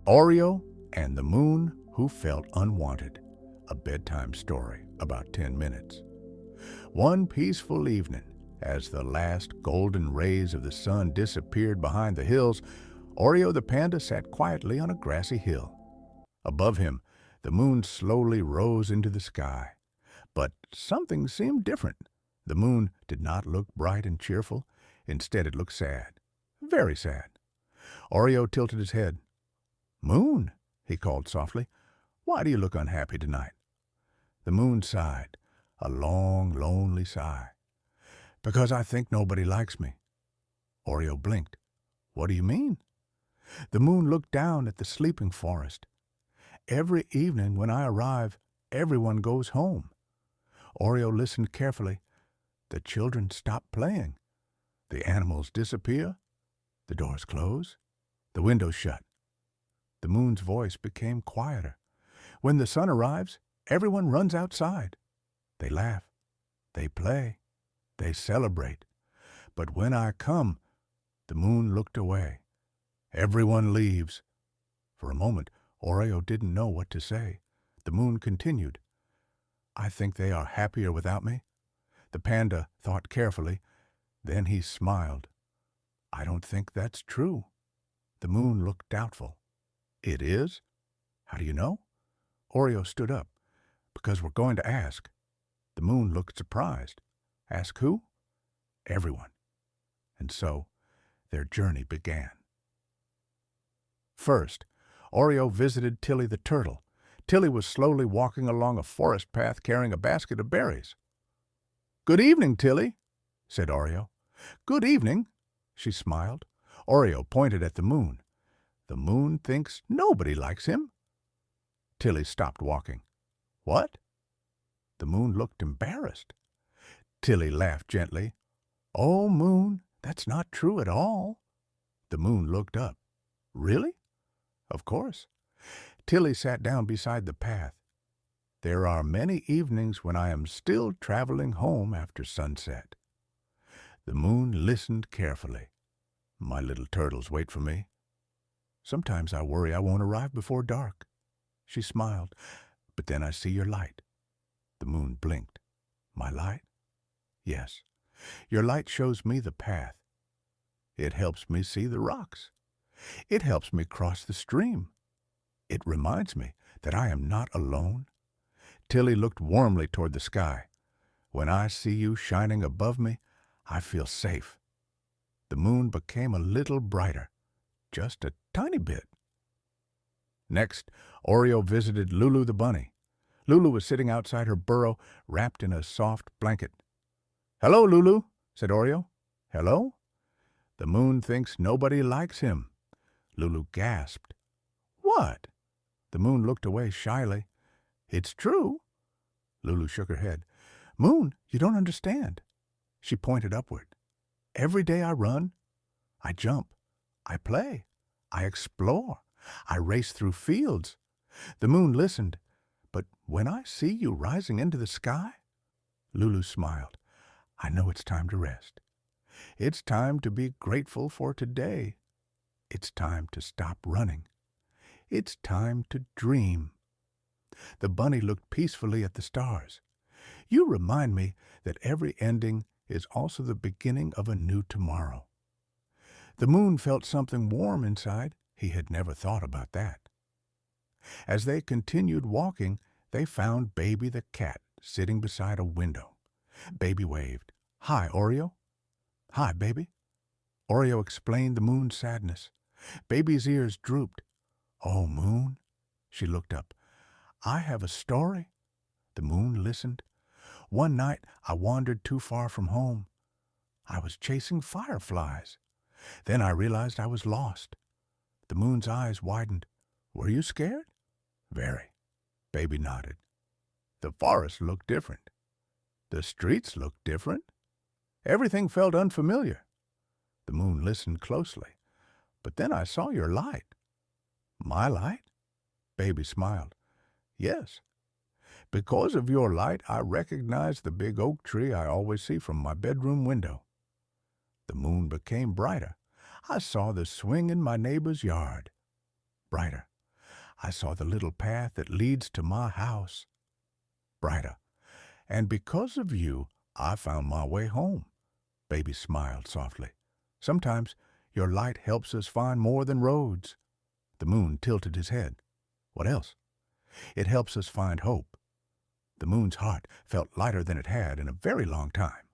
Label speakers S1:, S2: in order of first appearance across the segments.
S1: Oryo and the Moon Who Felt Unwanted, a bedtime story about 10 minutes. One peaceful evening, as the last golden rays of the sun disappeared behind the hills, Oryo the panda sat quietly on a grassy hill. Above him, the moon slowly rose into the sky. But something seemed different. The moon did not look bright and cheerful. Instead, it looked sad, very sad. Oryo tilted his head. "Moon," he called softly, "why do you look unhappy tonight?" The moon sighed, a long, lonely sigh. "Because I think nobody likes me." Oryo blinked. "What do you mean?" The moon looked down at the sleeping forest. "Every evening when I arrive, everyone goes home." Oryo listened carefully. The children stop playing. The animals disappear. The doors close. The windows shut. The moon's voice became quieter. "When the sun arrives, everyone runs outside. They laugh. They play. They celebrate. But when I come," the moon looked away. "Everyone leaves." For a moment, Oryo didn't know what to say. The moon continued. "I think they are happier without me." The panda thought carefully. Then he smiled. "I don't think that's true." The moon looked doubtful. "It is? How do you know?" Oryo stood up. "Because we're going to ask." The moon looked surprised. "Ask who?" "Everyone." And so their journey began. First, Oryo visited Tilly the turtle. Tilly was slowly walking along a forest path carrying a basket of berries. "Good evening, Tilly," said Oryo. "Good evening," she smiled. Oryo pointed at the moon. "The moon thinks nobody likes him." Tilly stopped walking. "What?" The moon looked embarrassed. Tilly laughed gently. "Oh, moon, that's not true at all." The moon looked up. "Really?" "Of course." Tilly sat down beside the path. "There are many evenings when I am still traveling home after sunset." The moon listened carefully. "My little turtles wait for me. Sometimes I worry I won't arrive before dark." She smiled. "But then I see your light." The moon blinked. "My light?" "Yes. Your light shows me the path. It helps me see the rocks. It helps me cross the stream. It reminds me that I am not alone." Tilly looked warmly toward the sky. "When I see you shining above me, I feel safe." The moon became a little brighter, just a tiny bit. Next, Oryo visited Lulu the bunny. Lulu was sitting outside her burrow, wrapped in a soft blanket. "Hello, Lulu," said Oryo. "Hello?" "The moon thinks nobody likes him." Lulu gasped. "What?" The moon looked away shyly. "It's true." Lulu shook her head. "Moon, you don't understand." She pointed upward. "Every day I run, I jump, I play, I explore, I race through fields." The moon listened. "But when I see you rising into the sky," Lulu smiled, "I know it's time to rest. It's time to be grateful for today. It's time to stop running. It's time to dream." The bunny looked peacefully at the stars. "You remind me that every ending is also the beginning of a new tomorrow." The moon felt something warm inside. He had never thought about that. As they continued walking, they found Baby the cat sitting beside a window. Baby waved. "Hi, Oryo." "Hi, Baby." Oryo explained the moon's sadness. Baby's ears drooped. "Oh, moon." She looked up. "I have a story." The moon listened. "One night I wandered too far from home. I was chasing fireflies. Then I realized I was lost." The moon's eyes widened. "Were you scared?" "Very." Baby nodded. "The forest looked different. The streets looked different. Everything felt unfamiliar." The moon listened closely. "But then I saw your light." "My light?" Baby smiled. "Yes. Because of your light, I recognized the big oak tree I always see from my bedroom window. The moon became brighter. I saw the swing in my neighbor's yard. Brighter I saw the little path that leads to my house. Brighter. And because of you, I found my way home. Baby smiled softly. Sometimes your light helps us find more than roads. The moon tilted his head. What else? It helps us find hope. The moon's heart felt lighter than it had in a very long time.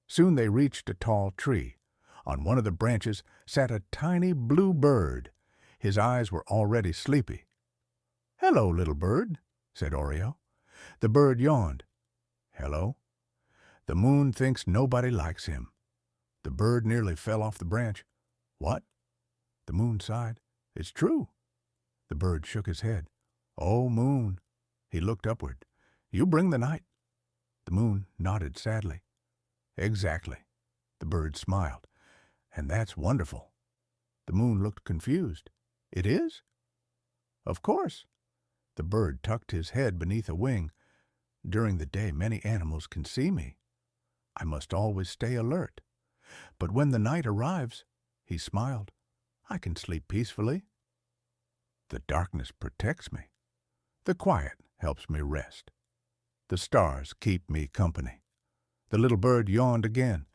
S1: Soon they reached a tall tree. On one of the branches sat a tiny blue bird. His eyes were already sleepy. "Hello, little bird," said Oryo. The bird yawned. "Hello." The moon thinks nobody likes him. The bird nearly fell off the branch. "What?" The moon sighed. "It's true." The bird shook his head. "Oh, moon." He looked upward. "You bring the night." The moon nodded sadly. "Exactly." The bird smiled. "And that's wonderful." The moon looked confused. "It is?" "Of course." The bird tucked his head beneath a wing. "During the day, many animals can see me. I must always stay alert. But when the night arrives," he smiled, "I can sleep peacefully. The darkness protects me. The quiet helps me rest. The stars keep me company." The little bird yawned again.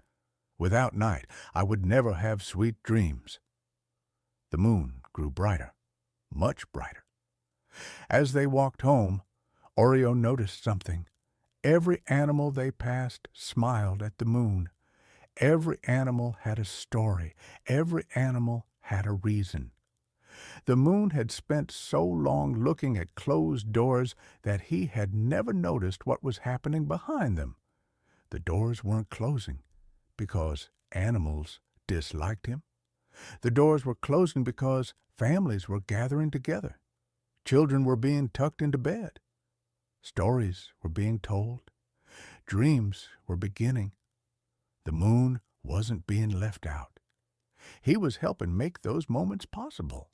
S1: "Without night, I would never have sweet dreams." The moon grew brighter, much brighter. As they walked home, Oryo noticed something. Every animal they passed smiled at the moon. Every animal had a story. Every animal had a reason. The moon had spent so long looking at closed doors that he had never noticed what was happening behind them. The doors weren't closing because animals disliked him. The doors were closing because families were gathering together. Children were being tucked into bed. Stories were being told. Dreams were beginning. The moon wasn't being left out. He was helping make those moments possible.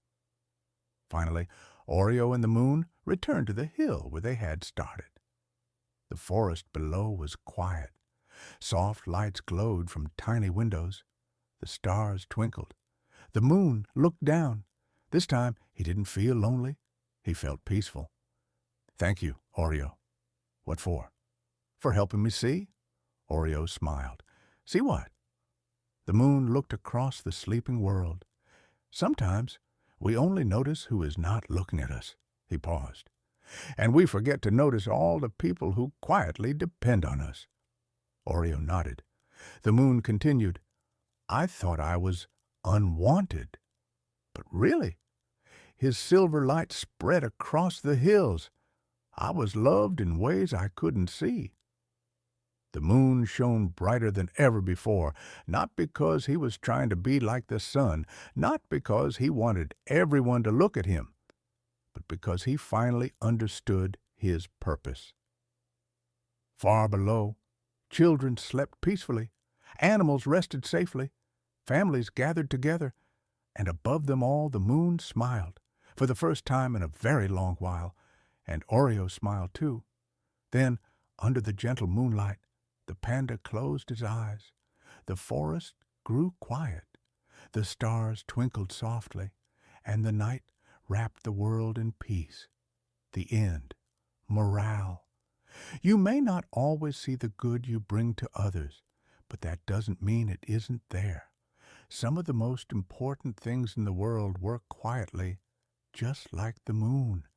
S1: Finally, Oryo and the moon returned to the hill where they had started. The forest below was quiet. Soft lights glowed from tiny windows. The stars twinkled. The moon looked down. This time he didn't feel lonely. He felt peaceful. "Thank you, Oryo." "What for?" "For helping me see." Oryo smiled. "See what?" The moon looked across the sleeping world. "Sometimes we only notice who is not looking at us." He paused. "And we forget to notice all the people who quietly depend on us." Oryo nodded. The moon continued. "I thought I was unwanted. But really, his silver light spread across the hills. I was loved in ways I couldn't see." The moon shone brighter than ever before, not because he was trying to be like the sun, not because he wanted everyone to look at him, but because he finally understood his purpose. Far below, children slept peacefully, animals rested safely, families gathered together, and above them all the moon smiled, for the first time in a very long while, and Oryo smiled too. Then, under the gentle moonlight, the panda closed his eyes. The forest grew quiet. The stars twinkled softly, and the night wrapped the world in peace. The end. Morale. You may not always see the good you bring to others, but that doesn't mean it isn't there. Some of the most important things in the world work quietly, just like the moon.